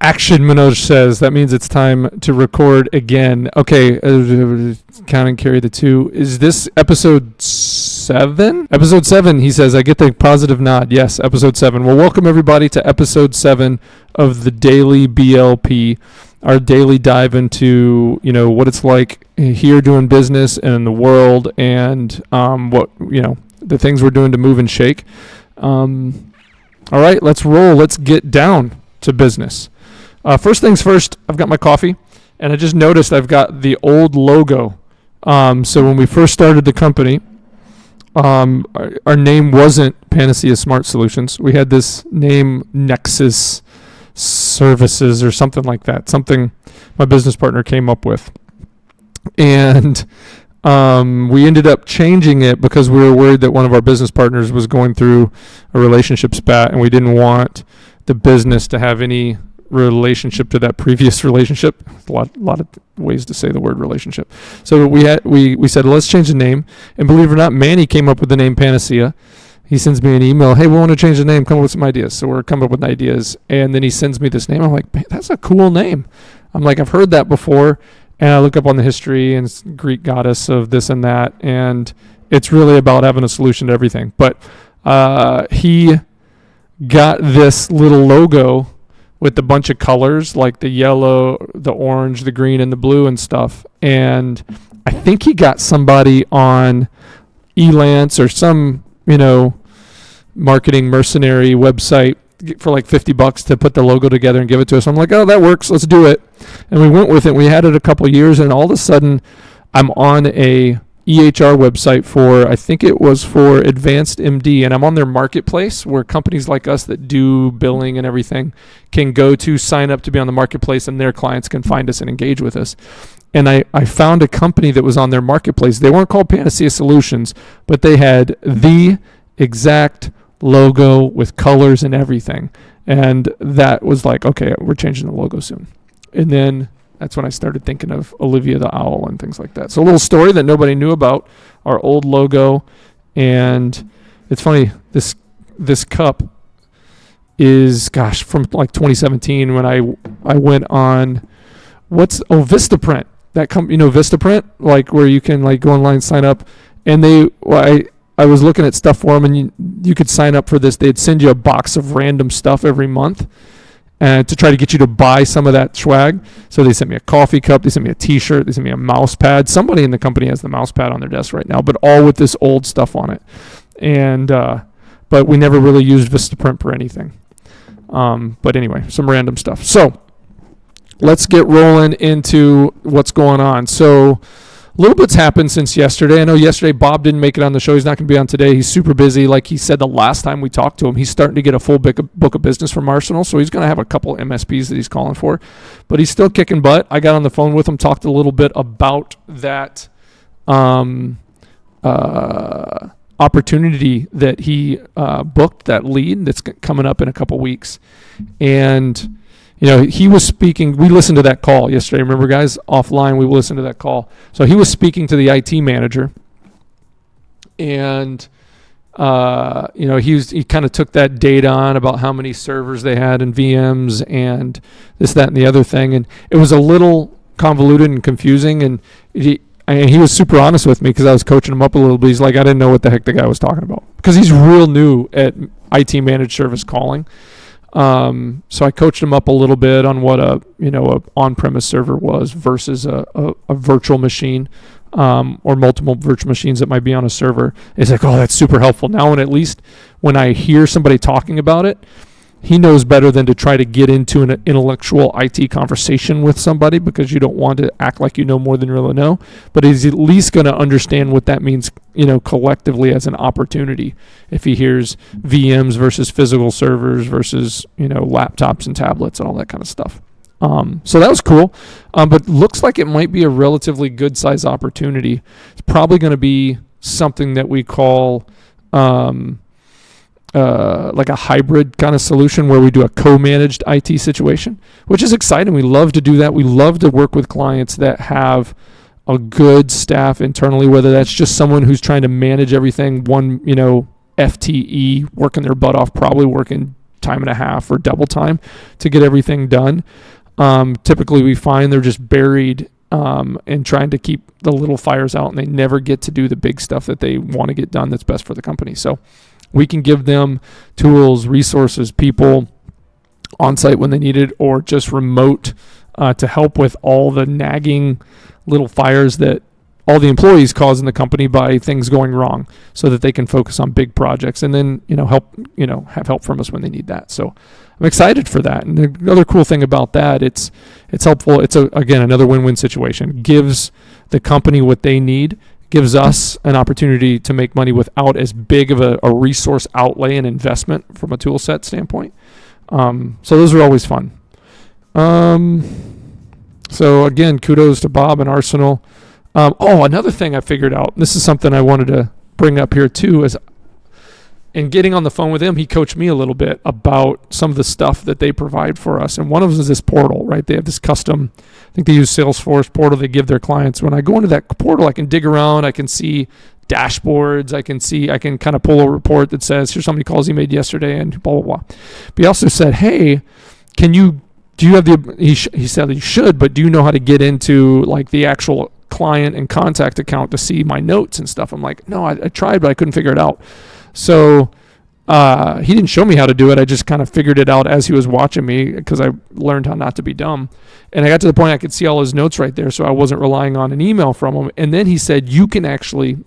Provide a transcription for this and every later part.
Action, Manoj says. That means it's time to record again. Okay, count and carry the 2. Is this episode 7? Episode 7, he says. I get the positive nod. Yes, episode 7. Well, welcome everybody to episode 7 of the Daily BLP, our daily dive into, what it's like here doing business and in the world, and what, the things we're doing to move and shake. All right, let's roll. Let's get down to business. First things first, I've got my coffee, and I just noticed I've got the old logo. So when we first started the company, our name wasn't Panacea Smart Solutions. We had this name, Nexus Services or something like that, something my business partner came up with. And we ended up changing it because we were worried that one of our business partners was going through a relationship spat, and we didn't want the business to have any relationship to that previous relationship. A lot of ways to say the word relationship. So we said, let's change the name. And believe it or not, Manny came up with the name Panacea. He sends me an email, hey, we want to change the name, come up with some ideas. So we're coming up with ideas. And then he sends me this name. I'm like, that's a cool name. I'm like, I've heard that before. And I look up on the history, and it's Greek goddess of this and that. And it's really about having a solution to everything. But he got this little logo with a bunch of colors, like the yellow, the orange, the green, and the blue and stuff. And I think he got somebody on Elance or some, marketing mercenary website for like $50 to put the logo together and give it to us. I'm like, oh, that works. Let's do it. And we went with it. We had it a couple years, and all of a sudden I'm on a EHR website I think it was for Advanced MD, and I'm on their marketplace where companies like us that do billing and everything can go to sign up to be on the marketplace, and their clients can find us and engage with us. And I found a company that was on their marketplace. They weren't called Panacea Solutions, but they had the exact logo with colors and everything. And that was like, okay, we're changing the logo soon. And then that's when I started thinking of Olivia the Owl and things like that. So a little story that nobody knew about, our old logo. And it's funny, this cup is, from like 2017 when I went on, Vistaprint. That Vistaprint, like where you can like go online, sign up. And I was looking at stuff for them, and you could sign up for this. They'd send you a box of random stuff every month, and to try to get you to buy some of that swag. So they sent me a coffee cup, they sent me a t-shirt, they sent me a mouse pad. Somebody in the company has the mouse pad on their desk right now, but all with this old stuff on it. And but we never really used Vistaprint for anything. But anyway, some random stuff. So let's get rolling into what's going on. So a little bit's happened since yesterday. I know yesterday Bob didn't make it on the show. He's not going to be on today. He's super busy. Like he said the last time we talked to him, he's starting to get a full book of business from Arsenal. So he's going to have a couple MSPs that he's calling for. But he's still kicking butt. I got on the phone with him, talked a little bit about that opportunity that he booked, that lead that's coming up in a couple weeks. And he was speaking. We listened to that call yesterday. Remember, guys, offline, we listened to that call. So he was speaking to the IT manager, and he kind of took that data on about how many servers they had and VMs and this, that, and the other thing. And it was a little convoluted and confusing. And he was super honest with me because I was coaching him up a little bit. He's like, I didn't know what the heck the guy was talking about because he's real new at IT managed service calling. So I coached him up a little bit on what a on-premise server was versus a virtual machine, or multiple virtual machines that might be on a server. It's like, oh, that's super helpful. Now, and at least when I hear somebody talking about it, he knows better than to try to get into an intellectual IT conversation with somebody because you don't want to act like you know more than you really know. But he's at least going to understand what that means, collectively as an opportunity. If he hears VMs versus physical servers versus, laptops and tablets and all that kind of stuff. So that was cool. But looks like it might be a relatively good size opportunity. It's probably going to be something that we call, like a hybrid kind of solution where we do a co-managed IT situation, which is exciting. We love to do that. We love to work with clients that have a good staff internally, whether that's just someone who's trying to manage everything, one, FTE, working their butt off, probably working time and a half or double time to get everything done. Typically we find they're just buried and trying to keep the little fires out, and they never get to do the big stuff that they want to get done that's best for the company. So we can give them tools, resources, people on site when they need it, or just remote to help with all the nagging little fires that all the employees cause in the company by things going wrong, so that they can focus on big projects and then, have help from us when they need that. So I'm excited for that. And the other cool thing about that, it's helpful. It's again, another win-win situation. Gives the company what they need, gives us an opportunity to make money without as big of a resource outlay and investment from a tool set standpoint. So those are always fun. So again, kudos to Bob and Arsenal. Another thing I figured out, this is something I wanted to bring up here too, is in getting on the phone with him, he coached me a little bit about some of the stuff that they provide for us. And one of them is this portal, right? They have this custom, I think they use Salesforce portal they give their clients. When I go into that portal, I can dig around, I can see dashboards, I can kind of pull a report that says, here's how many calls he made yesterday and blah, blah, blah. But he also said, hey, do you have he said you should, but do you know how to get into like the actual client and contact account to see my notes and stuff? I'm like, no, I tried, but I couldn't figure it out. So he didn't show me how to do it. I just kind of figured it out as he was watching me, because I learned how not to be dumb. And I got to the point I could see all his notes right there, so I wasn't relying on an email from him. And then he said, you can actually,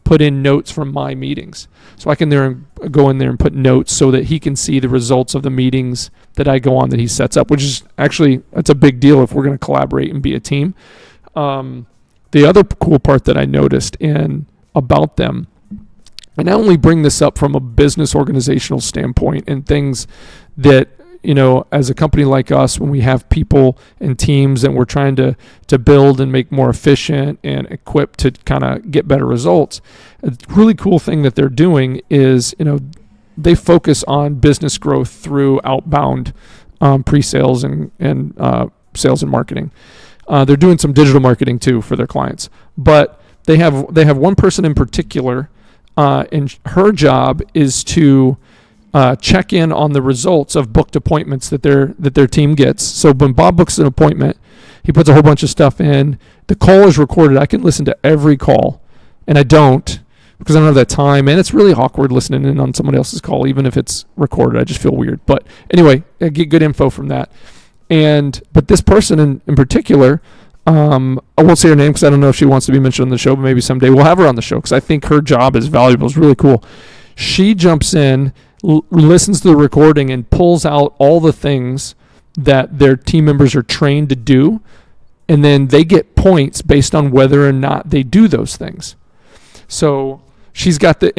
put in notes from my meetings. So I can go in there and put notes so that he can see the results of the meetings that I go on that he sets up, which is actually, that's a big deal if we're going to collaborate and be a team. The other cool part that I noticed about them, and I only bring this up from a business organizational standpoint and things that, as a company like us, when we have people and teams and we're trying to build and make more efficient and equipped to kind of get better results, a really cool thing that they're doing is, they focus on business growth through outbound pre-sales and sales and marketing. They're doing some digital marketing too for their clients, but they have one person in particular, and her job is to check in on the results of booked appointments that their team gets. So when Bob books an appointment, he puts a whole bunch of stuff in. The call is recorded. I can listen to every call, and I don't, because I don't have that time, and it's really awkward listening in on someone else's call, even if it's recorded. I just feel weird. But anyway, I get good info from that. But this person in particular, I won't say her name because I don't know if she wants to be mentioned on the show, but maybe someday we'll have her on the show because I think her job is valuable. It's really cool. She jumps in, listens to the recording, and pulls out all the things that their team members are trained to do, and then they get points based on whether or not they do those things. So she's got the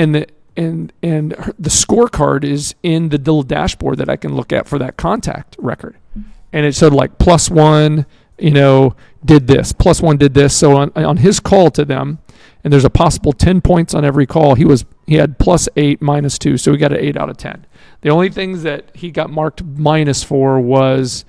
scorecard is in the little dashboard that I can look at for that contact record. And it said like +1, did this, +1 did this. So on his call to them, and there's a possible 10 points on every call, he had +8, -2, so he got an 8 out of 10. The only things that he got marked minus for was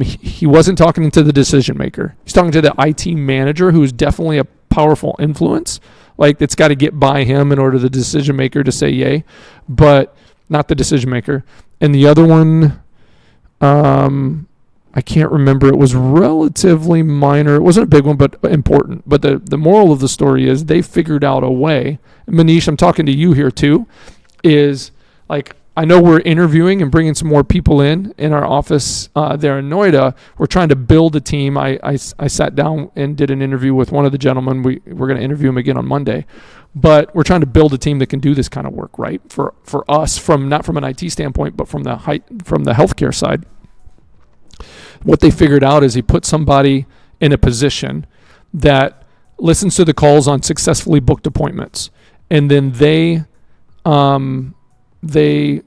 he wasn't talking to the decision maker. He's talking to the IT manager, who's definitely a powerful influence. Like, it's got to get by him in order for the decision maker to say yay, but not the decision maker. And the other one, I can't remember. It was relatively minor. It wasn't a big one, but important. But the moral of the story is they figured out a way. Manish, I'm talking to you here too, is like, I know we're interviewing and bringing some more people in our office there in Noida. We're trying to build a team. I sat down and did an interview with one of the gentlemen. We're going to interview him again on Monday. But we're trying to build a team that can do this kind of work, right? For us, not from an IT standpoint, but from the healthcare side. What they figured out is he put somebody in a position that listens to the calls on successfully booked appointments, and then they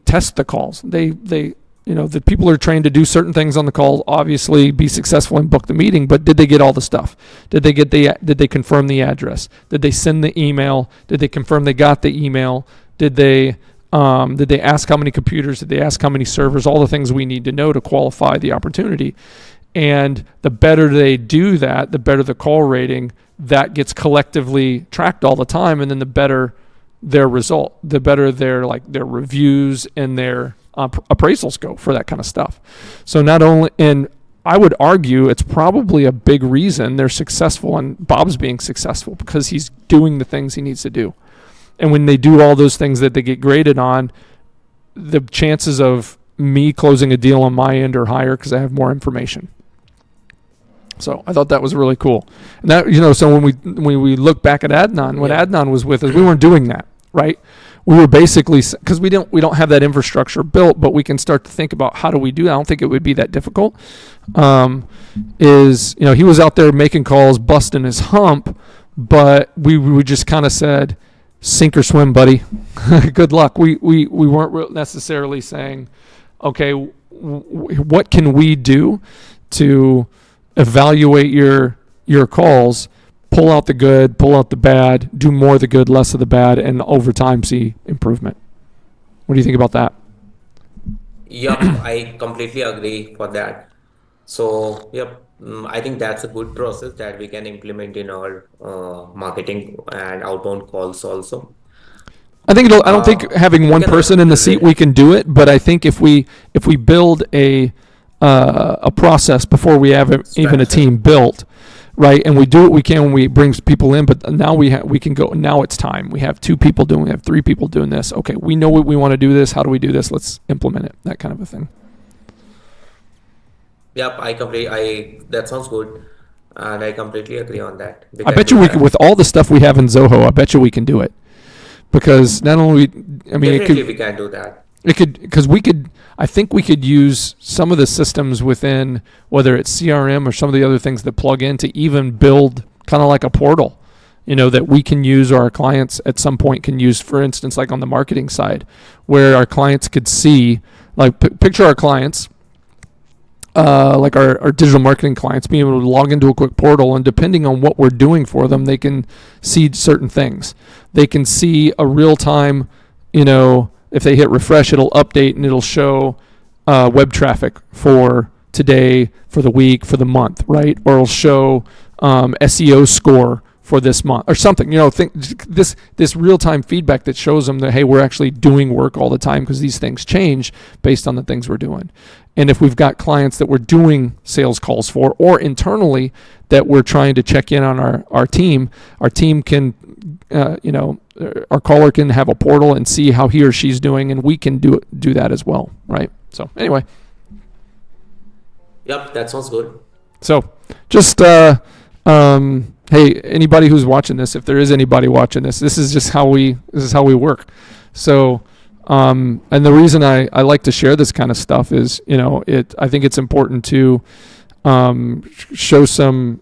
test the calls. The people are trained to do certain things on the call, obviously be successful and book the meeting, but did they get all the stuff? Did they confirm the address? Did they send the email? Did they confirm they got the email? Did they ask how many computers? Did they ask how many servers? All the things we need to know to qualify the opportunity. And the better they do that, the better the call rating. That gets collectively tracked all the time, and then the better their result, the better their reviews and their appraisals go for that kind of stuff. So not only, and I would argue it's probably a big reason they're successful and Bob's being successful because he's doing the things he needs to do. And when they do all those things that they get graded on, the chances of me closing a deal on my end are higher because I have more information. So I thought that was really cool. And that, so when we look back at Adnan, when Adnan was with us, we weren't doing that, right? We were basically, because we don't have that infrastructure built, but we can start to think about how do we do that. I don't think it would be that difficult. He was out there making calls, busting his hump, but we just kind of said, sink or swim, buddy. Good luck. We weren't necessarily saying, okay, what can we do to evaluate your calls, pull out the good, pull out the bad, do more of the good, less of the bad, and over time see improvement. What do you think about that? Yep, I completely agree for that. So, yep, I think that's a good process that we can implement in our marketing and outbound calls also. I don't think having We one can person in the seat we can do it, but I think if we build a process before we have even a structure. team built, right, and we do what we can when we bring people in, but now we can go. Now it's time. We have 2 people doing. We have 3 people doing this. Okay, we know what we want to do. This. How do we do this? Let's implement it. That kind of a thing. Yep, that sounds good. And I completely agree on that. We I can bet do you we can, that. with all the stuff we have in Zoho. I bet you we can do it because not only, I mean, Definitely we can do that. I think we could use some of the systems within, whether it's CRM or some of the other things that plug in, to even build kind of like a portal, that we can use, or our clients at some point can use, for instance, like on the marketing side, where our clients could see, like picture our clients, like our digital marketing clients being able to log into a quick portal, and depending on what we're doing for them, they can see certain things. They can see a real time, if they hit refresh, it'll update and it'll show web traffic for today, for the week, for the month, right? Or it'll show SEO score for this month or something. This real time feedback that shows them that, hey, we're actually doing work all the time, because these things change based on the things we're doing. And if we've got clients that we're doing sales calls for, or internally that we're trying to check in on our team can, our caller can have a portal and see how he or she's doing, and we can do that as well, right? So anyway, Yep, that sounds good. so just hey, anybody who's watching this, if there is anybody watching this, this is how we work. So and the reason I like to share this kind of stuff is, I think it's important to show some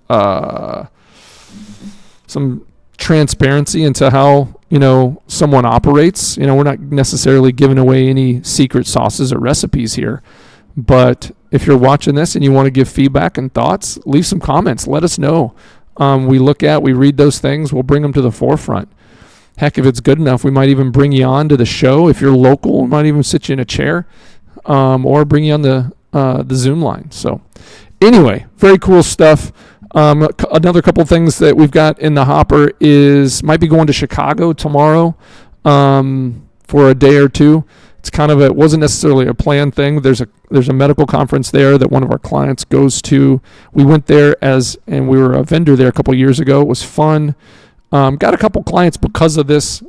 transparency into how someone operates. We're not necessarily giving away any secret sauces or recipes here, but if you're watching this and you want to give feedback and thoughts, leave some comments. Let us know. We read those things. We'll bring them to the forefront. Heck, if it's good enough, we might even bring you on to the show. If you're local, we might even sit you in a chair, or bring you on the Zoom line. So anyway, very cool stuff. Another couple of things that we've got in the hopper might be going to Chicago tomorrow for a day or 2. It's it wasn't necessarily a planned thing. There's a medical conference there that one of our clients goes to. We went there and we were a vendor there a couple of years ago. It was fun. Got a couple clients because of this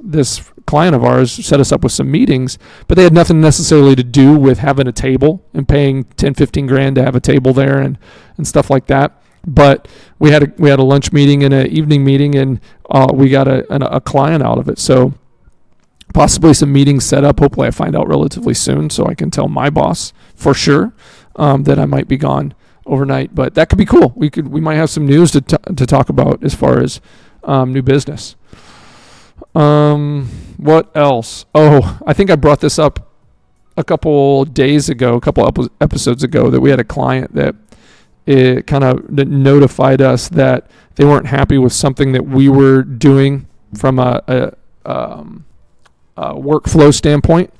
client of ours, set us up with some meetings, but they had nothing necessarily to do with having a table and paying 10, 15 grand to have a table there and stuff like that. But we had a lunch meeting and an evening meeting, and we got a client out of it. So possibly some meetings set up. Hopefully I find out relatively soon so I can tell my boss for sure that I might be gone overnight. But that could be cool. We might have some news to talk about as far as new business. What else? Oh, I think I brought this up a couple episodes ago, that we had a client that it kind of notified us that they weren't happy with something that we were doing from a workflow standpoint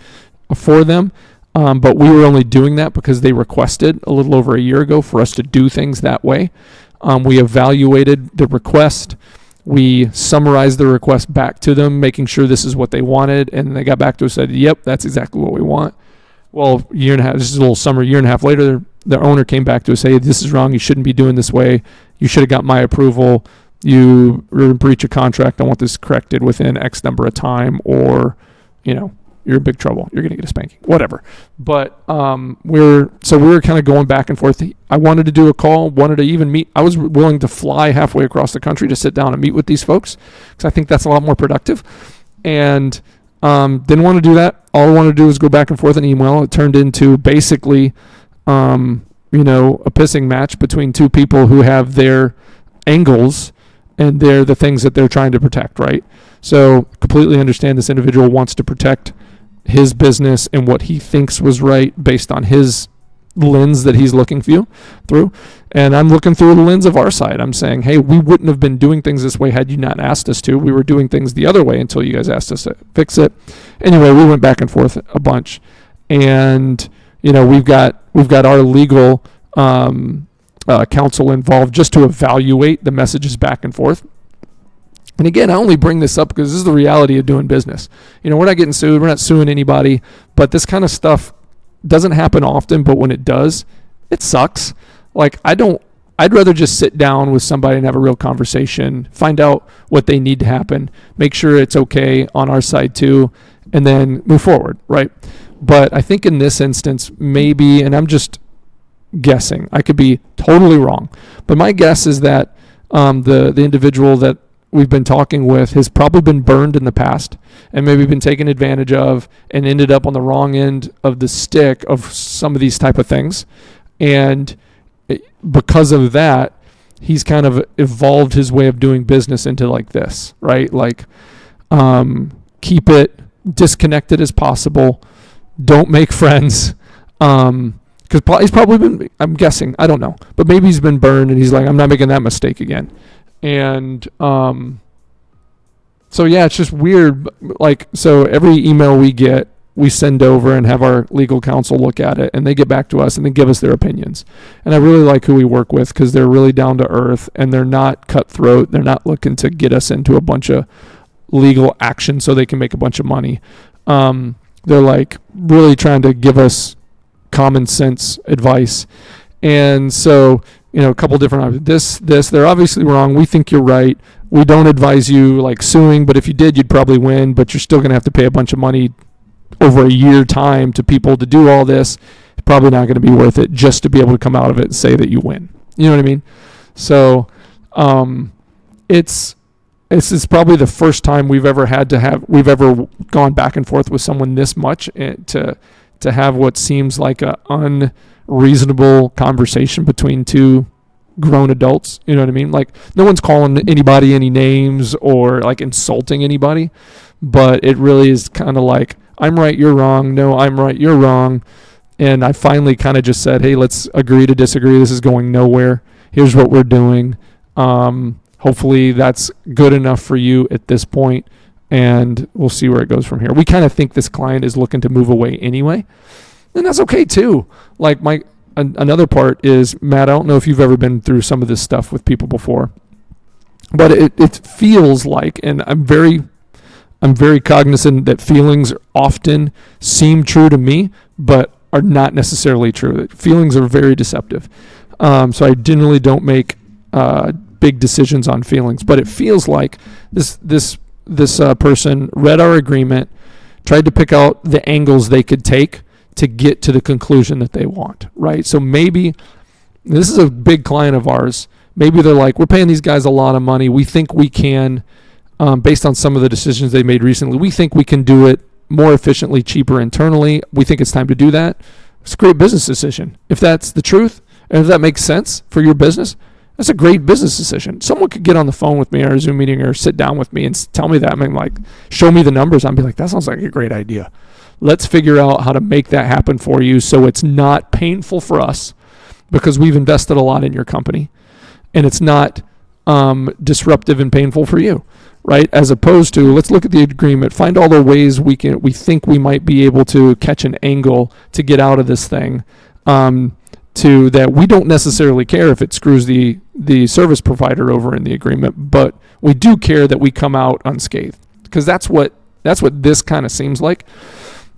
for them. But we were only doing that because they requested a little over a year ago for us to do things that way. We evaluated the request. We summarized the request back to them, making sure this is what they wanted. And they got back to us and said, yep, that's exactly what we want. Well, year and a half, this is a little summer, year and a half later, their owner came back to us, hey, this is wrong. You shouldn't be doing this way. You should have got my approval. You were in breach of contract. I want this corrected within X number of time, or, you're in big trouble. You're going to get a spanking, whatever. But we were kind of going back and forth. I wanted to do a call, wanted to even meet. I was willing to fly halfway across the country to sit down and meet with these folks, because I think that's a lot more productive. And didn't want to do that. All I wanted to do was go back and forth an email. It turned into basically, a pissing match between two people who have their angles, and they're the things that they're trying to protect, right? So completely understand this individual wants to protect his business and what he thinks was right based on his lens that he's looking through. And I'm looking through the lens of our side. I'm saying, hey, we wouldn't have been doing things this way had you not asked us to. We were doing things the other way until you guys asked us to fix it. Anyway, we went back and forth a bunch. And, we've got our legal counsel involved just to evaluate the messages back and forth. And again, I only bring this up because this is the reality of doing business. We're not getting sued. We're not suing anybody. But this kind of stuff doesn't happen often. But when it does, it sucks. I'd rather just sit down with somebody and have a real conversation, find out what they need to happen, make sure it's okay on our side too, and then move forward, right? But I think in this instance, maybe, and I'm just guessing, I could be totally wrong, but my guess is that the individual that we've been talking with has probably been burned in the past and maybe been taken advantage of and ended up on the wrong end of the stick of some of these type of things. And because of that, he's kind of evolved his way of doing business into like this, right? Keep it disconnected as possible. Don't make friends. Because he's probably been, I'm guessing, I don't know, but maybe he's been burned and he's like, I'm not making that mistake again. And so yeah, it's just weird. So every email we get, we send over and have our legal counsel look at it, and they get back to us and they give us their opinions. And I really like who we work with because they're really down to earth and they're not cutthroat. They're not looking to get us into a bunch of legal action so they can make a bunch of money. They're really trying to give us common sense advice. And so, a couple different options. This, they're obviously wrong. We think you're right. We don't advise you suing, but if you did, you'd probably win, but you're still going to have to pay a bunch of money over a year time to people to do all this. It's probably not going to be worth it just to be able to come out of it and say that you win. You know what I mean? So, this is probably the first time we've ever gone back and forth with someone this much to have what seems like a unreasonable conversation between two grown adults. You know what I mean? No one's calling anybody any names or insulting anybody, but it really is kind of I'm right, you're wrong. No, I'm right, you're wrong. And I finally kind of just said, hey, let's agree to disagree. This is going nowhere. Here's what we're doing. Hopefully that's good enough for you at this point, and we'll see where it goes from here. We kind of think this client is looking to move away anyway, and that's okay too. Another part is, Matt, I don't know if you've ever been through some of this stuff with people before, but it feels like, and I'm very cognizant that feelings often seem true to me, but are not necessarily true. Feelings are very deceptive. So I generally don't make big decisions on feelings, but it feels like this person read our agreement, tried to pick out the angles they could take to get to the conclusion that they want, right? So maybe this is a big client of ours. Maybe they're like, we're paying these guys a lot of money. We think we can, based on some of the decisions they made recently, we think we can do it more efficiently, cheaper internally. We think it's time to do that. It's a great business decision. If that's the truth, and if that makes sense for your business, that's a great business decision. Someone could get on the phone with me or a Zoom meeting or sit down with me and tell me that. I mean, show me the numbers. I'd be like, that sounds like a great idea. Let's figure out how to make that happen for you so it's not painful for us, because we've invested a lot in your company, and it's not disruptive and painful for you, right? As opposed to, let's look at the agreement, find all the ways we think we might be able to catch an angle to get out of this thing, to that we don't necessarily care if it screws the service provider over in the agreement, but we do care that we come out unscathed, because that's what this kind of seems like.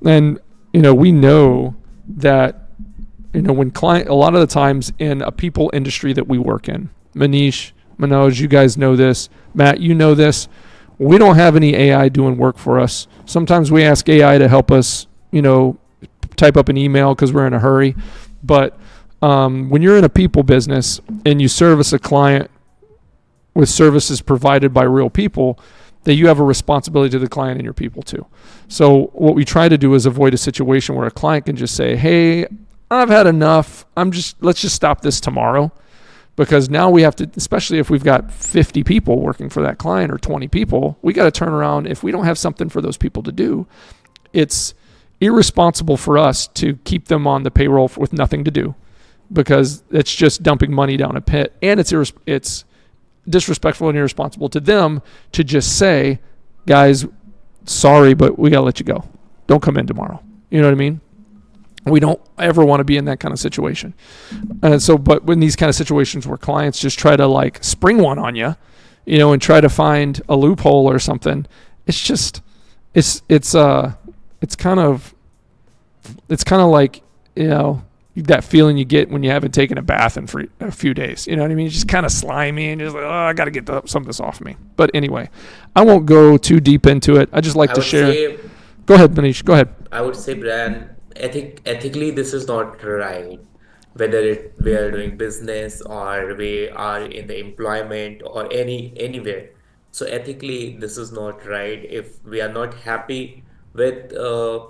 And we know that, when a lot of the times in a people industry that we work in, Manish, Manoj, you guys know this, Matt, you know this, we don't have any AI doing work for us. Sometimes we ask AI to help us, type up an email because we're in a hurry. But when you're in a people business and you service a client with services provided by real people, that you have a responsibility to the client and your people too. So what we try to do is avoid a situation where a client can just say, hey, I've had enough. Let's just stop this tomorrow. Because now we have to, especially if we've got 50 people working for that client or 20 people, we got to turn around. If we don't have something for those people to do, it's irresponsible for us to keep them on the payroll with nothing to do, because it's just dumping money down a pit. And it's disrespectful and irresponsible to them to just say, guys, sorry, but we got to let you go. Don't come in tomorrow. You know what I mean? We don't ever want to be in that kind of situation. And so, but when these kind of situations where clients just try to spring one on you, and try to find a loophole or something, it's just, it's kind of like, that feeling you get when you haven't taken a bath in for a few days. You know what I mean? It's just kind of slimy and you're just like, oh, I got to get some of this off me. But anyway, I won't go too deep into it. I just like to share. Go ahead, Manish. Go ahead. I would say, Brian, ethically, this is not right. Whether we are doing business or we are in the employment or anywhere. So ethically, this is not right. If we are not happy with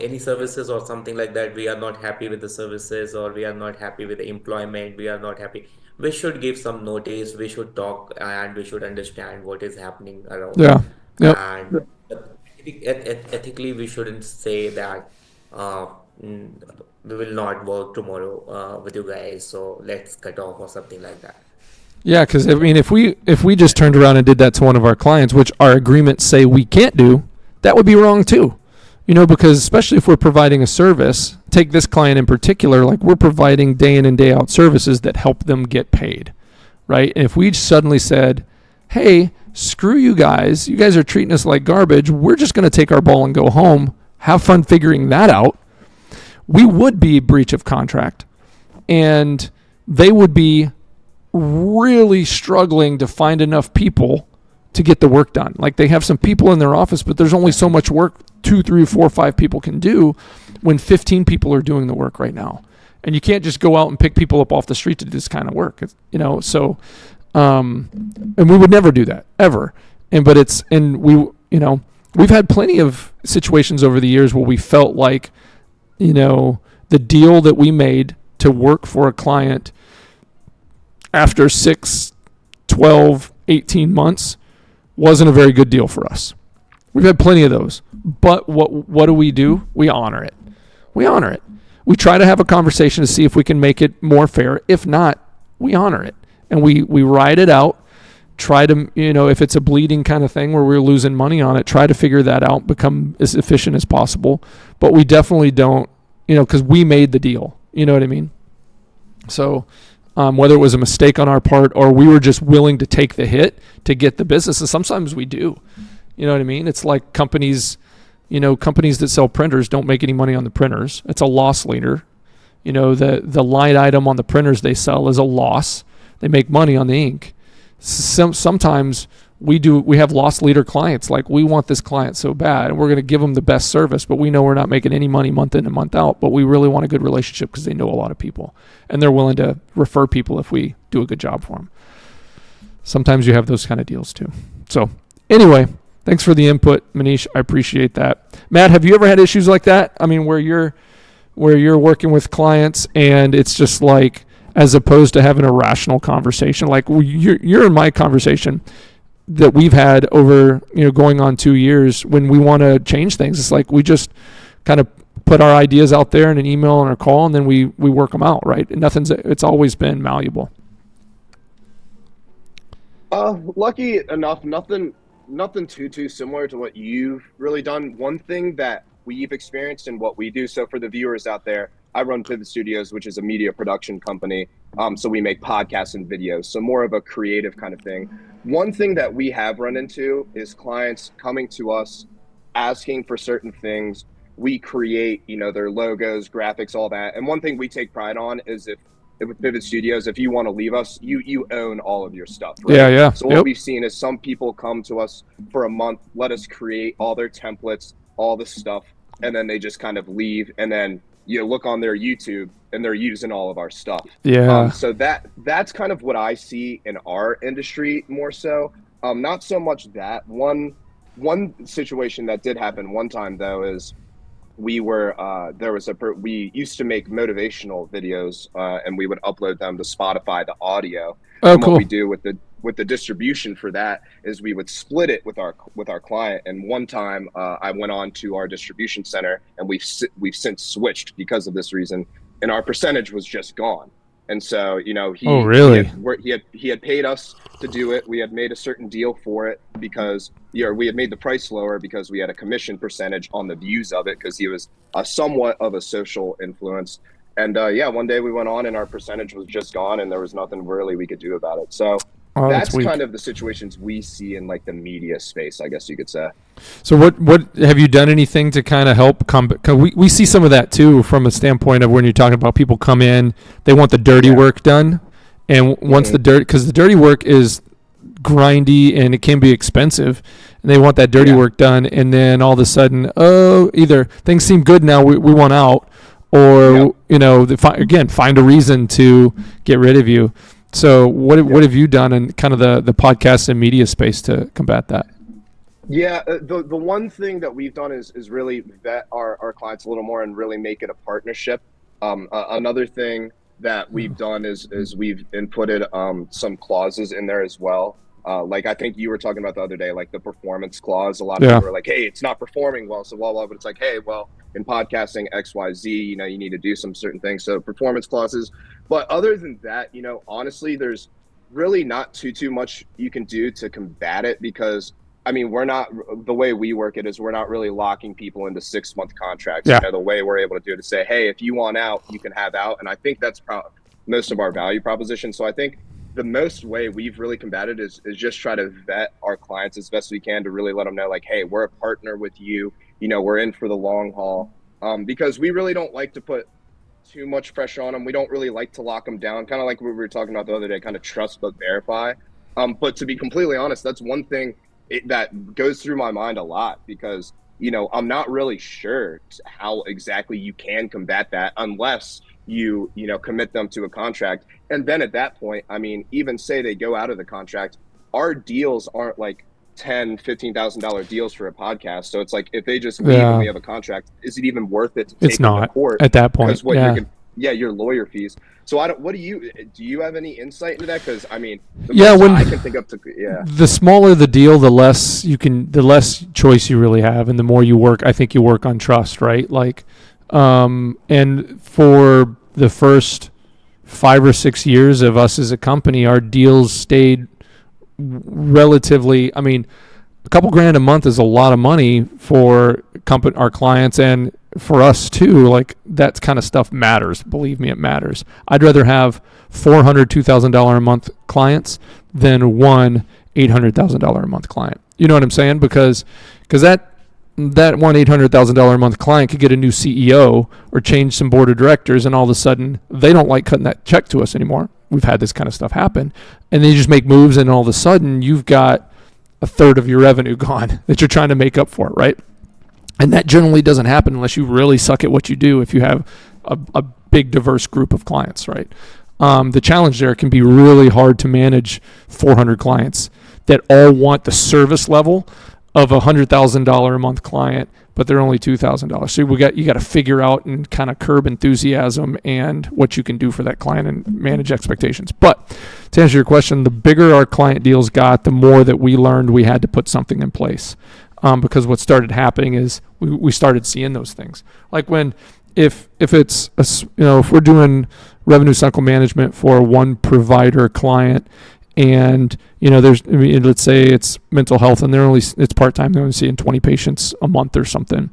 any services or something like that, we are not happy with the services or we are not happy with the employment, we are not happy. We should give some notice. We should talk and we should understand what is happening around. Yeah. Yep. And ethically, we shouldn't say that. We will not work tomorrow with you guys, so let's cut off or something like that. Yeah, because if we just turned around and did that to one of our clients, which our agreements say we can't do, that would be wrong too. Because especially if we're providing a service, take this client in particular, we're providing day in and day out services that help them get paid, right? And if we suddenly said, hey, screw you guys are treating us like garbage, we're just going to take our ball and go home, have fun figuring that out, we would be breach of contract, and they would be really struggling to find enough people to get the work done. They have some people in their office, but there's only so much work 2, 3, 4, 5 people can do when 15 people are doing the work right now. And you can't just go out and pick people up off the street to do this kind of work. So, and we would never do that ever. We've had plenty of situations over the years where we felt like, the deal that we made to work for a client after 6, 12, 18 months wasn't a very good deal for us. We've had plenty of those. But what do? We honor it. We try to have a conversation to see if we can make it more fair. If not, we honor it. And we ride it out. Try to, if it's a bleeding kind of thing where we're losing money on it, try to figure that out, become as efficient as possible. But we definitely don't, because we made the deal. You know what I mean? So whether it was a mistake on our part or we were just willing to take the hit to get the business, and sometimes we do. You know what I mean? It's like companies that sell printers don't make any money on the printers. It's a loss leader. The line item on the printers they sell is a loss. They make money on the ink. Sometimes we have loss leader clients. We want this client so bad and we're going to give them the best service, but we know we're not making any money month in and month out, but we really want a good relationship because they know a lot of people and they're willing to refer people if we do a good job for them. Sometimes you have those kind of deals too. So anyway, thanks for the input, Manish. I appreciate that. Matt, have you ever had issues like that? Where you're working with clients and it's just as opposed to having a rational conversation, you're in my conversation that we've had over, going on 2 years when we want to change things. It's we just kind of put our ideas out there in an email and a call and then we work them out, right? And it's always been malleable. Lucky enough, nothing too similar to what you've really done. One thing that we've experienced in what we do, so for the viewers out there, I run Pivot Studios, which is a media production company. So we make podcasts and videos, so more of a creative kind of thing. One thing that we have run into is clients coming to us asking for certain things we create, their logos, graphics, all that. And one thing we take pride on is if with Vivid Studios, if you want to leave us, you own all of your stuff, right? Yeah. So what we've seen is some people come to us for a month, let us create all their templates, all the stuff, and then they just kind of leave, and then you look on their YouTube and they're using all of our stuff. Yeah. So that's kind of what I see in our industry more so. Not so much that. One situation that did happen one time though is we used to make motivational videos, and we would upload them to Spotify, the audio. Oh, and cool. What we do with the distribution for that is we would split it with our client. And one time, I went on to our distribution center, and we've since switched because of this reason, and our percentage was just gone. And so, he had paid us to do it. We had made a certain deal for it because we had made the price lower because we had a commission percentage on the views of it because he was somewhat of a social influence. And one day we went on and our percentage was just gone and there was nothing really we could do about it. So that's kind of the situations we see in like the media space, I guess you could say. So what have you done anything to kind of help cause we see some of that too from a standpoint of when you're talking about people come in, they want the dirty work done. And once because the dirty work is grindy and it can be expensive and they want that dirty work done. And then all of a sudden, either things seem good now, we want out, or, find a reason to get rid of you. So what have you done in kind of the podcast and media space to combat that? Yeah, the one thing that we've done is really vet our clients a little more and really make it a partnership. Another thing that we've done is we've inputted some clauses in there as well. Like I think you were talking about the other day, like the performance clause. A lot of people are like, hey, it's not performing well, so blah, blah, but it's like, hey, well, in podcasting XYZ, you need to do some certain things. So performance clauses. But other than that, honestly, there's really not too much you can do to combat it because we're not, the way we work it is we're not really locking people into 6-month contracts. Yeah. The way we're able to do it is say, hey, if you want out, you can have out. And I think that's most of our value proposition. So I think the most way we've really combated is just try to vet our clients as best we can to really let them know, like, hey, we're a partner with you. We're in for the long haul, because we really don't like to put too much pressure on them. We don't really like to lock them down, kind of like what we were talking about the other day, kind of trust but verify. But to be completely honest, that's one thing that goes through my mind a lot because, I'm not really sure how exactly you can combat that unless you commit them to a contract. And then at that point, even say they go out of the contract, our deals aren't like $10,000-$15,000 deals for a podcast. So it's like, if they just leave and we have a contract, is it even worth it to take them to court at that point? Your lawyer fees. So do you have any insight into that? Because I can think up to the smaller the deal, the less choice you really have, and the more you work. I think you work on trust, right? Like, and for the first 5 or 6 years of us as a company, our deals stayed relatively. A couple grand a month is a lot of money for our clients and for us too. Like that kind of stuff matters. Believe me, it matters. I'd rather have $400, $2,000 a month clients than one $800,000 a month client. You know what I'm saying? Because that one $800,000 a month client could get a new CEO or change some board of directors, and all of a sudden they don't like cutting that check to us anymore. We've had this kind of stuff happen, and they just make moves, and all of a sudden you've got a third of your revenue gone that you're trying to make up for, right? And that generally doesn't happen unless you really suck at what you do. If you have a big diverse group of clients, right? The challenge there can be really hard to manage 400 clients that all want the service level of a $100,000 a month client, but they're only $2,000. So you got to figure out and kind of curb enthusiasm and what you can do for that client and manage expectations. But to answer your question, the bigger our client deals got, the more that we learned we had to put something in place. Because what started happening is we started seeing those things. Like if it's if we're doing revenue cycle management for one provider client, and let's say it's mental health and it's part-time, they're only seeing 20 patients a month or something.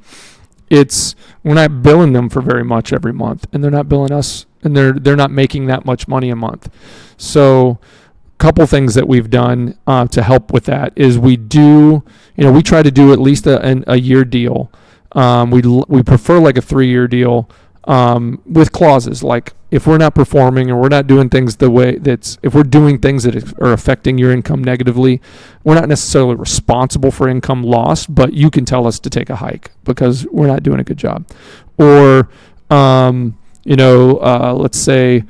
We're not billing them for very much every month, and they're not billing us, and they're not making that much money a month. So couple things that we've done to help with that is we try to do at least a year deal We prefer like a 3-year deal with clauses like if we're not performing or we're not doing things the way if we're doing things that are affecting your income negatively, we're not necessarily responsible for income loss, but you can tell us to take a hike because we're not doing a good job. Or, let's say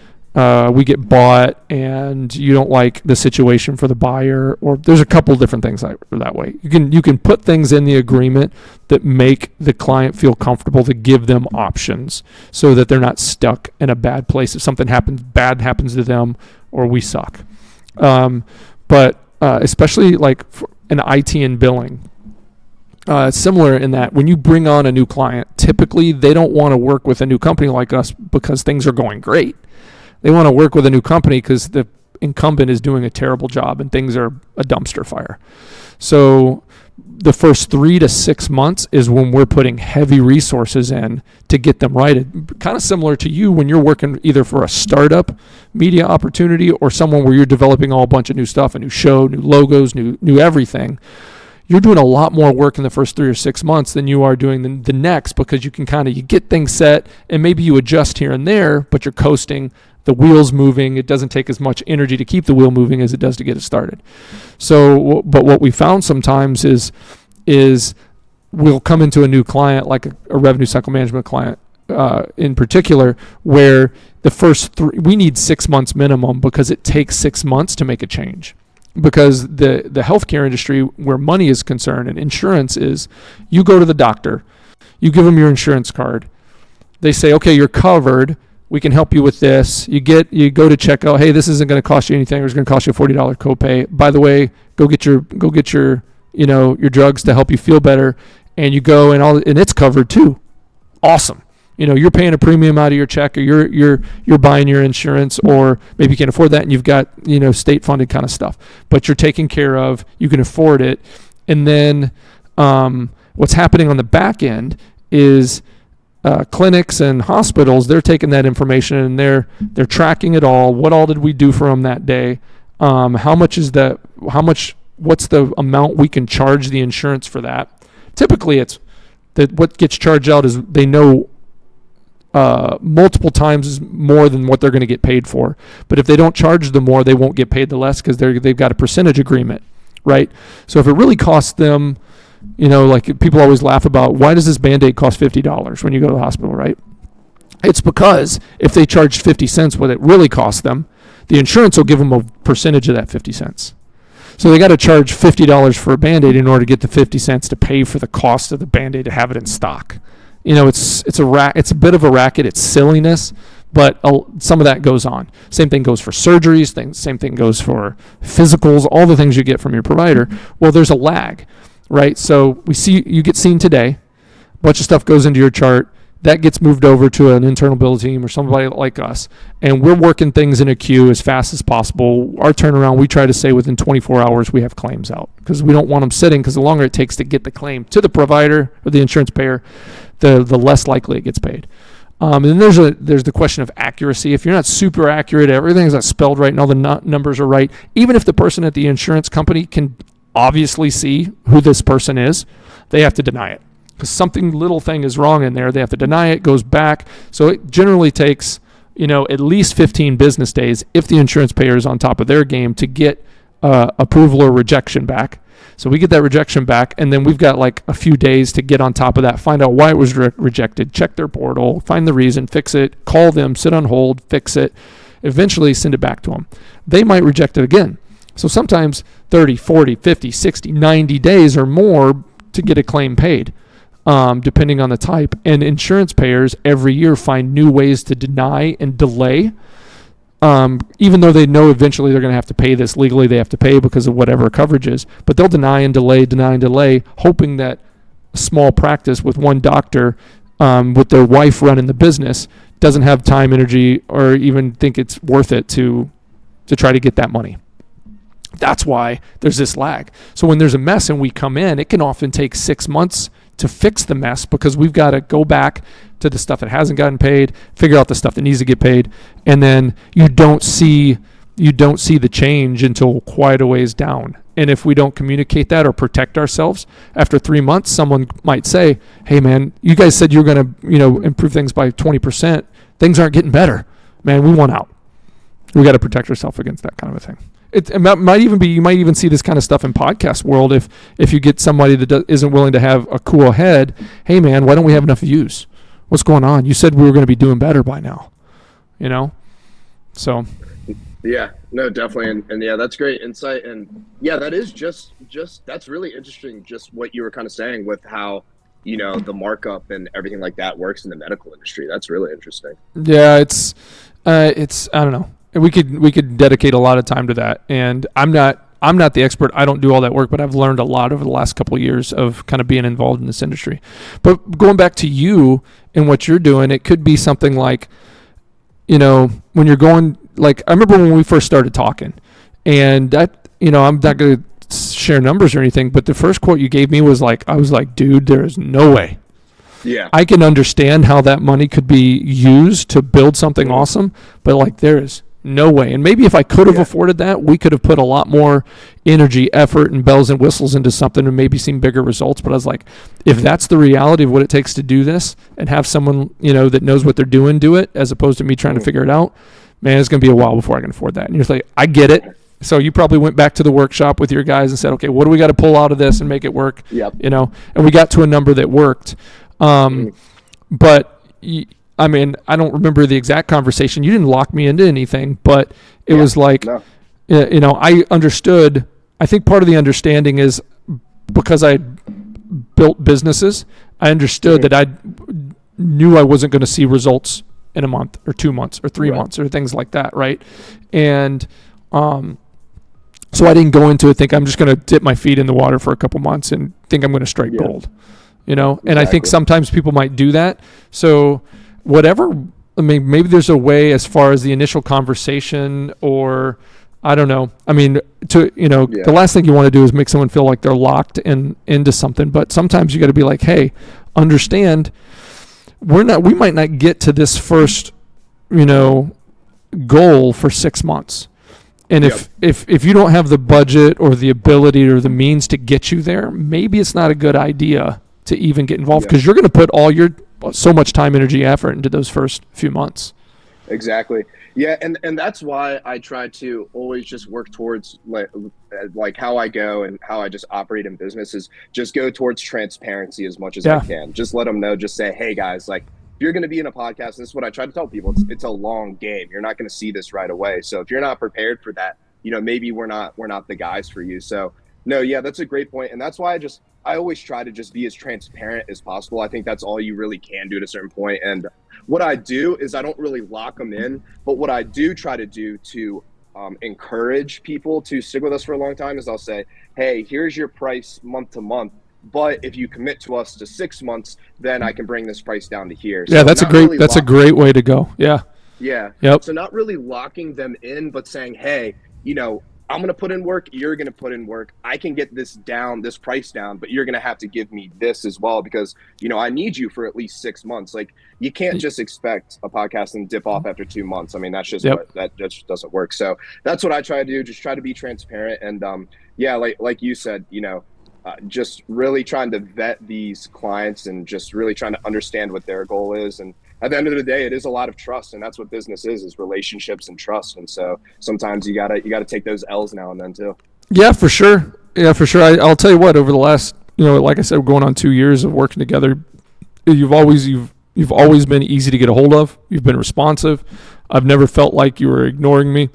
we get bought and you don't like the situation for the buyer, or there's a couple different things that way. You can put things in the agreement that make the client feel comfortable to give them options so that they're not stuck in a bad place if something bad happens to them or we suck. But especially like in IT and billing, similar in that when you bring on a new client, typically they don't want to work with a new company like us because things are going great. They want to work with a new company because the incumbent is doing a terrible job and things are a dumpster fire. So the first 3 to 6 months is when we're putting heavy resources in to get them righted. Kind of similar to you when you're working either for a startup media opportunity or someone where you're developing all a bunch of new stuff, a new show, new logos, new everything. You're doing a lot more work in the first 3 or 6 months than you are doing the next, because you can you get things set and maybe you adjust here and there, but you're coasting. The wheel's moving. It doesn't take as much energy to keep the wheel moving as it does to get it started. So, but what we found sometimes is we'll come into a new client, like a revenue cycle management client in particular, where the first we need 6 months minimum because it takes 6 months to make a change. Because the healthcare industry, where money is concerned and insurance is, you go to the doctor, you give them your insurance card, they say, okay, you're covered. We can help you with this. You go to check out. Hey, this isn't going to cost you anything. It's going to cost you a $40 copay. By the way, go get your your drugs to help you feel better. And you go and it's covered too. Awesome. You're paying a premium out of your check, or you're buying your insurance, or maybe you can't afford that and you've got state funded kind of stuff. But you're taken care of. You can afford it. And then what's happening on the back end is clinics and hospitals, they're taking that information and they're tracking it all. What all did we do for them that day? What's the amount we can charge the insurance for that? Typically it's that what gets charged out is they know multiple times is more than what they're going to get paid for. But if they don't charge the more, they won't get paid the less because they've got a percentage agreement, right? So if it really costs them, like people always laugh about, why does this Band-Aid cost $50 when you go to the hospital, right? It's because if they charged 50 cents what it really cost them, the insurance will give them a percentage of that 50 cents. So they got to charge $50 for a Band-Aid in order to get the 50 cents to pay for the cost of the Band-Aid to have it in stock. It's a bit of a racket. It's silliness, but some of that goes on. Same thing goes for surgeries. Same thing goes for physicals. All the things you get from your provider. Well, there's a lag. Right, so you get seen today, a bunch of stuff goes into your chart, that gets moved over to an internal bill team or somebody like us, and we're working things in a queue as fast as possible. Our turnaround, we try to say within 24 hours we have claims out, because we don't want them sitting, because the longer it takes to get the claim to the provider or the insurance payer, the less likely it gets paid. And then there's the question of accuracy. If you're not super accurate, everything's not spelled right and all the numbers are right, even if the person at the insurance company can obviously see who this person is, they have to deny it, because something little thing is wrong in there. They have to deny it, goes back. So it generally takes at least 15 business days, if the insurance payer is on top of their game, to get approval or rejection back. So we get that rejection back, and then we've got like a few days to get on top of that, find out why it was rejected, check their portal, find the reason, fix it, call them, sit on hold, fix it, eventually send it back to them. They might reject it again. So sometimes 30, 40, 50, 60, 90 days or more to get a claim paid, depending on the type. And insurance payers every year find new ways to deny and delay, even though they know eventually they're going to have to pay this. Legally they have to pay because of whatever coverage is. But they'll deny and delay, hoping that a small practice with one doctor with their wife running the business doesn't have time, energy, or even think it's worth it to try to get that money. That's why there's this lag. So when there's a mess and we come in, it can often take 6 months to fix the mess, because we've got to go back to the stuff that hasn't gotten paid, figure out the stuff that needs to get paid, and then you don't see you don't see the change until quite a ways down. And if we don't communicate that or protect ourselves, after 3 months, someone might say, hey man, you guys said you're going to, improve things by 20%. Things aren't getting better. Man, we want out. We got to protect ourselves against that kind of a thing. It might even be, you might even see this kind of stuff in podcast world. If you get somebody that isn't willing to have a cool head, hey man, why don't we have enough views? What's going on? You said we were going to be doing better by now, So. Yeah, no, definitely. And yeah, that's great insight. And yeah, that is just that's really interesting. Just what you were kind of saying with how, the markup and everything like that works in the medical industry. That's really interesting. Yeah, it's I don't know. We could dedicate a lot of time to that. And I'm not the expert. I don't do all that work, but I've learned a lot over the last couple of years of kind of being involved in this industry. But going back to you and what you're doing, it could be something like, when you're going, like, I remember when we first started talking, and that, I'm not going to share numbers or anything, but the first quote you gave me was like, I was like, dude, there is no way. Yeah. I can understand how that money could be used to build something awesome, but like, there is no way. And maybe if I could have afforded that, we could have put a lot more energy, effort, and bells and whistles into something and maybe seen bigger results. But I was like, if that's the reality of what it takes to do this and have someone, that knows what they're doing, do it, as opposed to me trying to figure it out, man, it's going to be a while before I can afford that. And you're like, I get it. So you probably went back to the workshop with your guys and said, okay, what do we got to pull out of this and make it work? Yep. And we got to a number that worked. But I don't remember the exact conversation. You didn't lock me into anything, but it was like, I understood. I think part of the understanding is because I built businesses, I understood that I knew I wasn't going to see results in a month or 2 months or 3 months or things like that. Right. And, so I didn't go into it think I'm just going to dip my feet in the water for a couple months and think I'm going to strike gold, and I think sometimes people might do that. So whatever, maybe there's a way as far as the initial conversation, or I don't know. The last thing you want to do is make someone feel like they're locked into something, but sometimes you got to be like, hey, understand we might not get to this first, goal for 6 months. And if you don't have the budget or the ability or the means to get you there, maybe it's not a good idea to even get involved, because you're going to put so much time, energy, effort into those first few months. Exactly. Yeah. And that's why I try to always just work towards like how I go and how I just operate in business is just go towards transparency as much as I can. Just let them know, just say, hey guys, like, if you're going to be in a podcast, and this is what I try to tell people, it's a long game. You're not going to see this right away. So if you're not prepared for that, maybe we're not the guys for you. So no, yeah, that's a great point. And that's why I always try to just be as transparent as possible. I think that's all you really can do at a certain point. And what I do is I don't really lock them in, but what I do try to do to encourage people to stick with us for a long time is I'll say, hey, here's your price month to month. But if you commit to us to 6 months, then I can bring this price down to here. Yeah, that's a great way to go. Yeah. Yeah. Yep. So not really locking them in, but saying, hey, I'm going to put in work. You're going to put in work. I can get this price down, but you're going to have to give me this as well, because, I need you for at least 6 months. Like, you can't just expect a podcast and dip off after 2 months. I mean, that's just that just doesn't work. So that's what I try to do. Just try to be transparent. And like you said, just really trying to vet these clients and just really trying to understand what their goal is. And at the end of the day, it is a lot of trust, and that's what business is relationships and trust. And so sometimes you gotta take those L's now and then too. Yeah, for sure. I'll tell you what, over the last, like I said, we're going on 2 years of working together. You've always been easy to get a hold of. You've been responsive. I've never felt like you were ignoring me,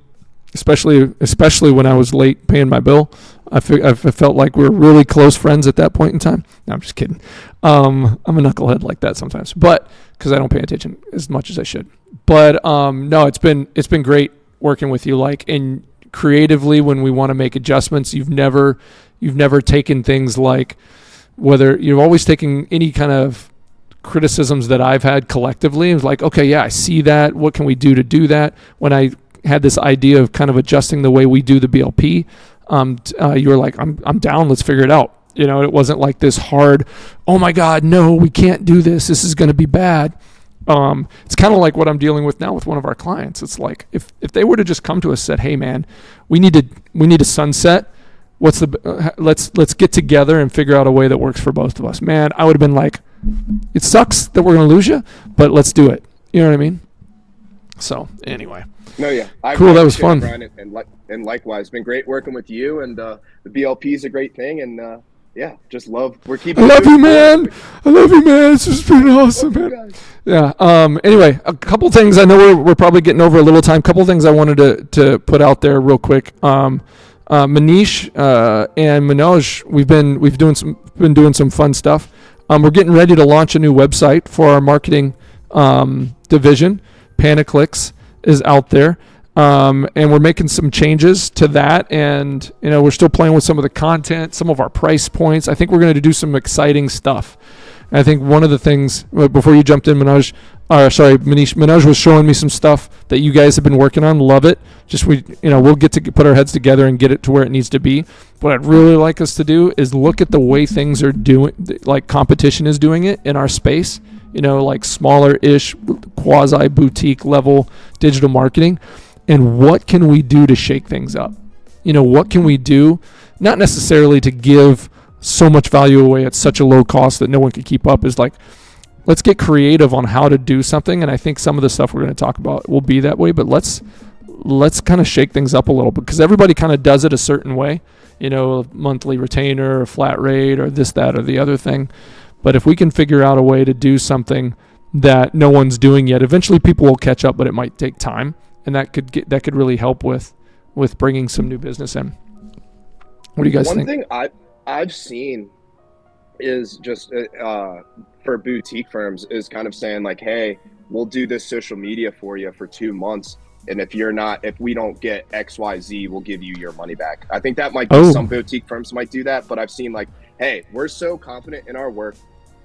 especially when I was late paying my bill. I felt like we were really close friends at that point in time. No, I'm just kidding. I'm a knucklehead like that sometimes, but because I don't pay attention as much as I should. But no, it's been great working with you. Like, and creatively, when we want to make adjustments, you've never taken things like, whether you've always taken any kind of criticisms that I've had collectively. It was like, okay, yeah, I see that. What can we do to do that? When I had this idea of kind of adjusting the way we do the BLP, you were like, I'm down. Let's figure it out. It wasn't like this hard, oh my God, no, we can't do this. This is going to be bad. It's kind of like what I'm dealing with now with one of our clients. It's like if they were to just come to us and said, "Hey, man, we need to sunset. What's the let's get together and figure out a way that works for both of us." Man, I would have been like, "It sucks that we're gonna lose you, but let's do it." You know what I mean? So anyway. No, yeah. Cool, that was fun. Brian, and likewise, it's been great working with you, and the BLP is a great thing, and yeah, just we're keeping. I love you, man. I love you, man. This has been awesome, man. Yeah. Anyway, a couple things. I know we're probably getting over a little time. Couple things I wanted to put out there real quick. Manish and Manoj, we've been doing some fun stuff. We're getting ready to launch a new website for our marketing division. Panaclix is out there. And we're making some changes to that, and we're still playing with some of the content, some of our price points. I think we're going to do some exciting stuff. And I think one of the things before you jumped in, Manish was showing me some stuff that you guys have been working on. Love it. Just we'll get to put our heads together and get it to where it needs to be. What I'd really like us to do is look at the way things are doing, like competition is doing it in our space. Like smaller-ish, quasi-boutique level digital marketing. And what can we do to shake things up? What can we do? Not necessarily to give so much value away at such a low cost that no one can keep up. Is like, let's get creative on how to do something. And I think some of the stuff we're going to talk about will be that way. But let's kind of shake things up a little bit, because everybody kind of does it a certain way. A monthly retainer, a flat rate, or this, that, or the other thing. But if we can figure out a way to do something that no one's doing yet, eventually people will catch up, but it might take time. And that could really help with bringing some new business in. What do you guys think? One thing I've seen is just for boutique firms is kind of saying like, hey, we'll do this social media for you for 2 months, and if we don't get XYZ, we'll give you your money back. I think that might be some boutique firms might do that, but I've seen like, hey, we're so confident in our work.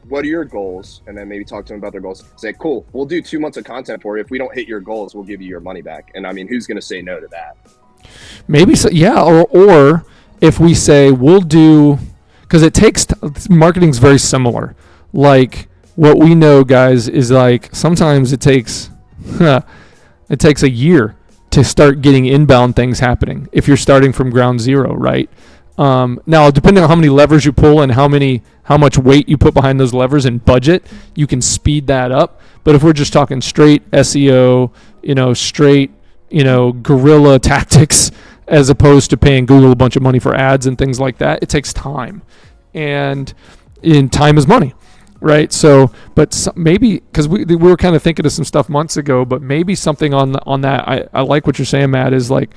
What are your goals? And then maybe talk to them about their goals. Say, cool, we'll do 2 months of content for you. If we don't hit your goals, we'll give you your money back. And I mean, who's going to say no to that? Maybe so, yeah. Or if we say we'll do, because it takes marketing's very similar. Like what we know, guys, is like sometimes it takes a year to start getting inbound things happening if you're starting from ground zero, right? Now, depending on how many levers you pull and how much weight you put behind those levers and budget, you can speed that up. But if we're just talking straight SEO, straight, guerrilla tactics, as opposed to paying Google a bunch of money for ads and things like that, it takes time, and time is money, right? So, but maybe because we were kind of thinking of some stuff months ago, but maybe something on that. I like what you're saying, Matt. Is like,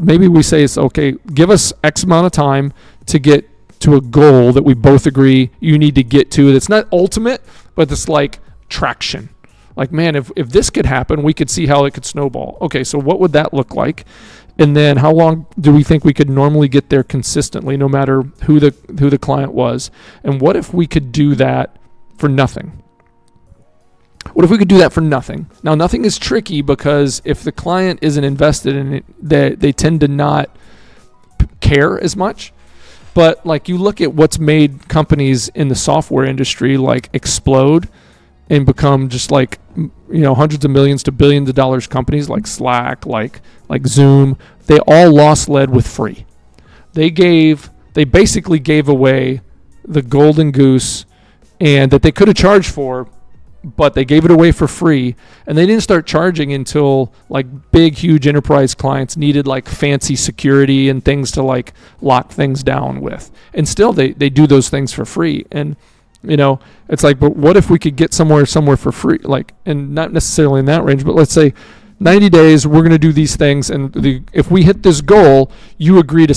maybe we say it's okay, give us X amount of time to get to a goal that we both agree you need to get to. That's not ultimate, but it's like traction. Like, man, if this could happen, we could see how it could snowball. Okay, so what would that look like? And then how long do we think we could normally get there consistently, no matter who the client was? And what if we could do that for nothing? What if we could do that for nothing? Now, nothing is tricky because if the client isn't invested in it, they tend to not care as much. But like, you look at what's made companies in the software industry like explode and become just like, hundreds of millions to billions of dollars companies like Slack, like Zoom. They all lost lead with free. They basically gave away the golden goose, and that they could have charged for, but they gave it away for free, and they didn't start charging until like big, huge enterprise clients needed like fancy security and things to like lock things down with. And still they do those things for free. And it's like, but what if we could get somewhere for free? Like, and not necessarily in that range, but let's say 90 days, we're going to do these things. And if we hit this goal, you agree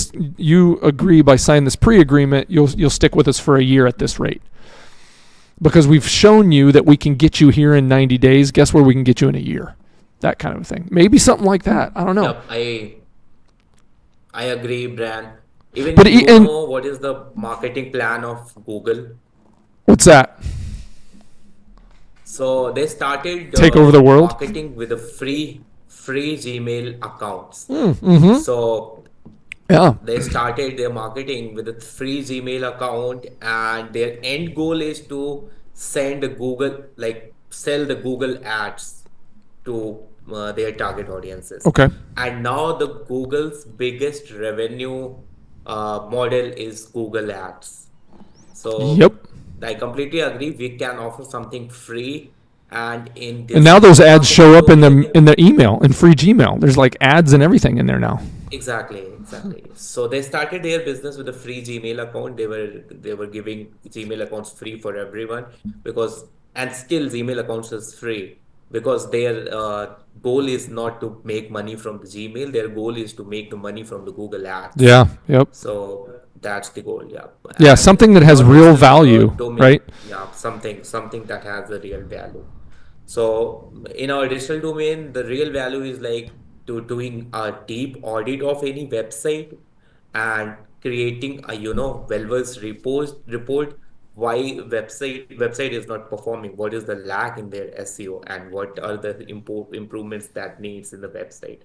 by signing this pre-agreement, you'll stick with us for a year at this rate. Because we've shown you that we can get you here in 90 days. Guess where we can get you in a year? That kind of thing. Maybe something like that. I don't know. Yep, I agree, Bran. But know what is the marketing plan of Google? What's that? So they started take over the world, marketing with a free Gmail accounts. Mm-hmm. So yeah, they started their marketing with a free Gmail account, and their end goal is to send Google, like sell the Google ads to their target audiences. Okay. And now the Google's biggest revenue model is Google Ads. Yep. So I completely agree. We can offer something free, and in And this now those ads marketing show up in domain, the email, in free Gmail. There's like ads and everything in there now. exactly. So they started their business with a free Gmail account. They were giving Gmail accounts free for everyone because, and still Gmail accounts is free because their goal is not to make money from the Gmail. Their goal is to make the money from the Google Ads. Yeah. Yep. So that's the goal, yeah. Yeah. And Something that in has our real digital value, domain, right? yeah, something that has a real value. So in our digital domain, the real value is like to doing a deep audit of any website and creating a well-versed report why website is not performing, what is the lag in their SEO, and what are the improvements that needs in the website.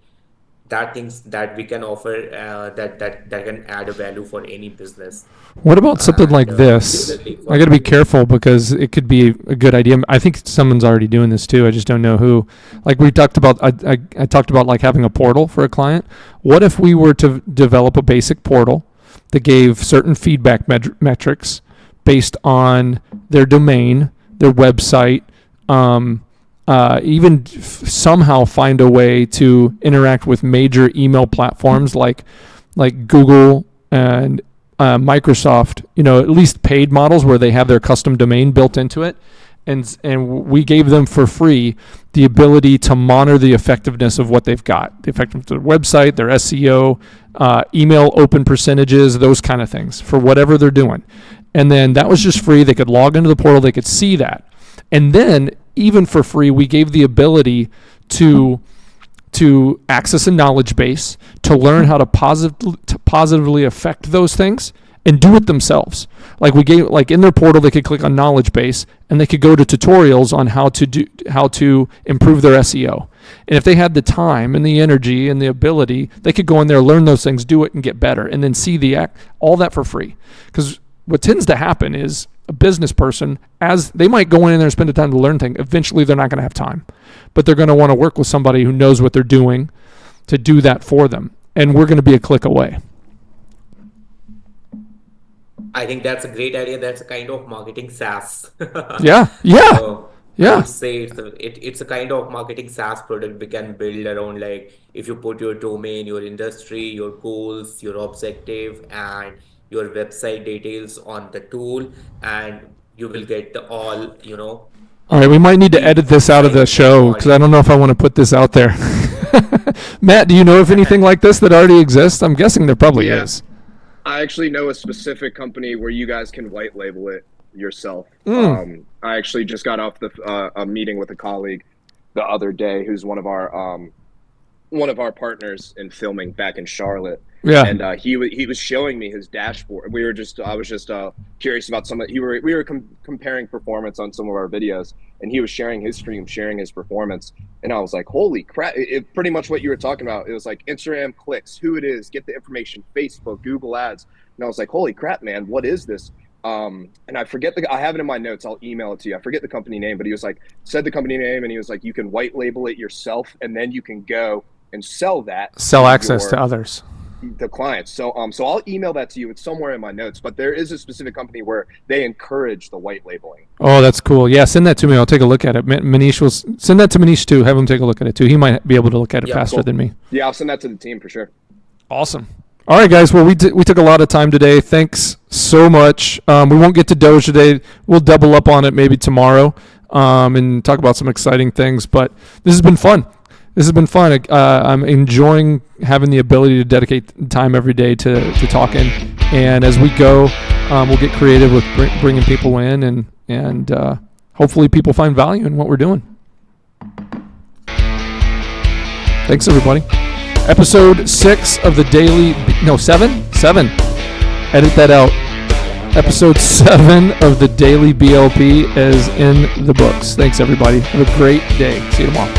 That things that we can offer that can add a value for any business. What about something like And this? similarly I for got to be careful because it could be a good idea. I think someone's already doing this too. I just don't know who. Like we talked about, I talked about like having a portal for a client. What if we were to develop a basic portal that gave certain feedback metrics based on their domain, their website, even somehow find a way to interact with major email platforms like Google and Microsoft, at least paid models where they have their custom domain built into it. And we gave them for free the ability to monitor the effectiveness of what they've got, the effectiveness of their website, their SEO, email open percentages, those kind of things for whatever they're doing. And then that was just free. They could log into the portal. They could see that. And then even for free, we gave the ability to access a knowledge base, to learn how to positively affect those things and do it themselves. Like we gave, like in their portal, they could click on knowledge base and they could go to tutorials on how to improve their SEO. And if they had the time and the energy and the ability, they could go in there, learn those things, do it, and get better, and then see all that for free. Because what tends to happen is a business person, as they might go in there and spend the time to learn things, eventually they're not going to have time. But they're going to want to work with somebody who knows what they're doing to do that for them. And we're going to be a click away. I think that's a great idea. That's a kind of marketing SaaS. Yeah. So I Yeah. would say it's a kind of marketing SaaS product we can build around, like if you put your domain, your industry, your goals, your objective, and your website details on the tool, and you will get all, All right, we might need to the edit this out of the insight show because I don't know if I want to put this out there. Matt, do you know of anything like this that already exists? I'm guessing there probably Yeah. is. I actually know a specific company where you guys can white label it yourself. I actually just got off a meeting with a colleague the other day who's one of our partners in filming back in Charlotte. Yeah. And he was showing me his dashboard. I was just curious about we were comparing performance on some of our videos, and he was sharing his stream, sharing his performance, and I was like, holy crap! It pretty much what you were talking about. It was like Instagram clicks, who it is, get the information, Facebook, Google Ads, and I was like, holy crap, man, what is this? And I forget I have it in my notes. I'll email it to you. I forget the company name, but he was like, said the company name, and he was like, you can white label it yourself, and then you can go and sell access to others. The clients. So I'll email that to you. It's somewhere in my notes, but there is a specific company where they encourage the white labeling. Oh, that's cool. Yeah, send that to me. I'll take a look at it. Manish will send that to Manish too. Have him take a look at it too. He might be able to look at it faster than me. Yeah, I'll send that to the team for sure. Awesome. All right, guys. Well, we took a lot of time today. Thanks so much. We won't get to Doge today. We'll double up on it maybe tomorrow and talk about some exciting things. But this has been fun. I'm enjoying having the ability to dedicate time every day to talking. And as we go, we'll get creative with bringing people in, and hopefully people find value in what we're doing. Thanks, everybody. Episode 6 of the daily... No, 7? 7. Edit that out. Episode 7 of the daily BLP is in the books. Thanks, everybody. Have a great day. See you tomorrow.